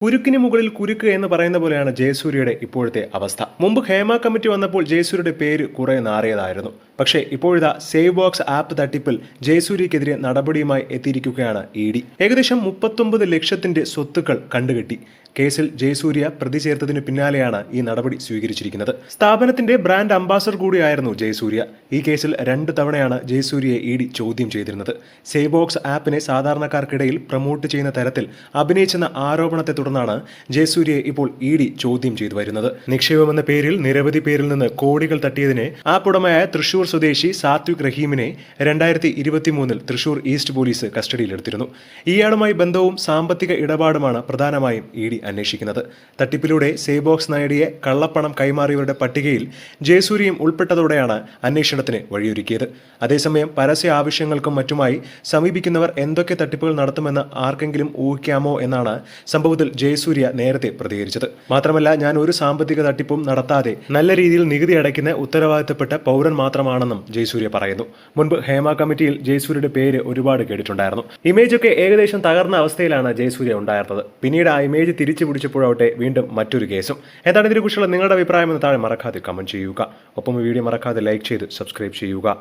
കുരുക്കിന് മുകളിൽ കുരുക്ക് എന്ന് പറയുന്ന പോലെയാണ് ജയസൂര്യയുടെ ഇപ്പോഴത്തെ അവസ്ഥ. മുമ്പ് ഹേമ കമ്മിറ്റി വന്നപ്പോൾ ജയസൂര്യയുടെ പേര് കുറെ നാറിയതായിരുന്നു. പക്ഷേ ഇപ്പോഴത്തെ സേവ് ബോക്സ് ആപ്പ് തട്ടിപ്പിൽ ജയസൂര്യക്കെതിരെ നടപടിയുമായി എത്തിയിരിക്കുകയാണ് ഇഡി. ഏകദേശം 39 ലക്ഷത്തിന്റെ സ്വത്തുക്കൾ കണ്ടുകെട്ടി. കേസിൽ ജയസൂര്യ പ്രതി ചേർത്തതിന് പിന്നാലെയാണ് ഈ നടപടി സ്വീകരിച്ചിരിക്കുന്നത്. സ്ഥാപനത്തിന്റെ ബ്രാൻഡ് അംബാസഡർ കൂടിയായിരുന്നു ജയസൂര്യ. ഈ കേസിൽ 2 തവണയാണ് ജയസൂര്യയെ ഇഡി ചോദ്യം ചെയ്തിരുന്നത്. സേവ് ബോക്സ് ആപ്പിനെ സാധാരണക്കാർക്കിടയിൽ പ്രൊമോട്ട് ചെയ്യുന്ന തരത്തിൽ അഭിനയിച്ചെന്ന ആരോപണത്തെ തുടർന്നാണ് ജയസൂര്യയെ ഇപ്പോൾ ഇഡി ചോദ്യം ചെയ്തു വരുന്നത്. നിക്ഷേപമെന്ന പേരിൽ നിരവധി പേരിൽ നിന്ന് കോടികൾ തട്ടിയതിന് ആപ്പ് ഉടമയായ തൃശൂർ സ്വദേശി സാത്വിക് റഹീമിനെ 2023 തൃശൂർ ഈസ്റ്റ് പോലീസ് കസ്റ്റഡിയിലെടുത്തിരുന്നു. ഇയാളുമായി ബന്ധവും സാമ്പത്തിക ഇടപാടുമാണ് പ്രധാനമായും ഇഡി അന്വേഷിക്കുന്നത്. തട്ടിപ്പിലൂടെ സേവ് ബോക്സ് നേടിയ കള്ളപ്പണം കൈമാറിയവരുടെ പട്ടികയിൽ ജയസൂര്യയും ഉൾപ്പെട്ടതോടെയാണ് അന്വേഷണത്തിന് വഴിയൊരുക്കിയത്. അതേസമയം പരസ്യ ആവശ്യങ്ങൾക്കും മറ്റുമായി സമീപിക്കുന്നവർ എന്തൊക്കെ തട്ടിപ്പുകൾ നടത്തുമെന്ന് ആർക്കെങ്കിലും ഊഹിക്കാമോ എന്നാണ് സംഭവത്തിൽ ജയസൂര്യ നേരത്തെ പ്രതികരിച്ചത്. മാത്രമല്ല, ഞാൻ ഒരു സാമ്പത്തിക തട്ടിപ്പും നടത്താതെ നല്ല രീതിയിൽ നികുതി അടയ്ക്കുന്ന ഉത്തരവാദിത്തപ്പെട്ട പൗരൻ മാത്രമാണെന്നും ജയസൂര്യ പറയുന്നു. മുൻപ് ഹേമ കമ്മിറ്റിയിൽ ജയസൂര്യയുടെ പേര് ഒരുപാട് കേട്ടിട്ടുണ്ടായിരുന്നു. ഇമേജ് ഒക്കെ ഏകദേശം തകർന്ന അവസ്ഥയിലാണ് ജയസൂര്യ ഉണ്ടായിരുന്നത്. പിന്നീട് ആ ഇമേജ് തിരിച്ചു പിടിച്ചപ്പോഴാവട്ടെ വീണ്ടും മറ്റൊരു കേസും. എന്താണ് ഇതിനെക്കുറിച്ചുള്ള നിങ്ങളുടെ അഭിപ്രായം എന്ന് താഴെ മറക്കാതെ കമന്റ് ചെയ്യുക. ഒപ്പം ഈ വീഡിയോ മറക്കാതെ ലൈക്ക് ചെയ്ത് സബ്സ്ക്രൈബ് ചെയ്യുക.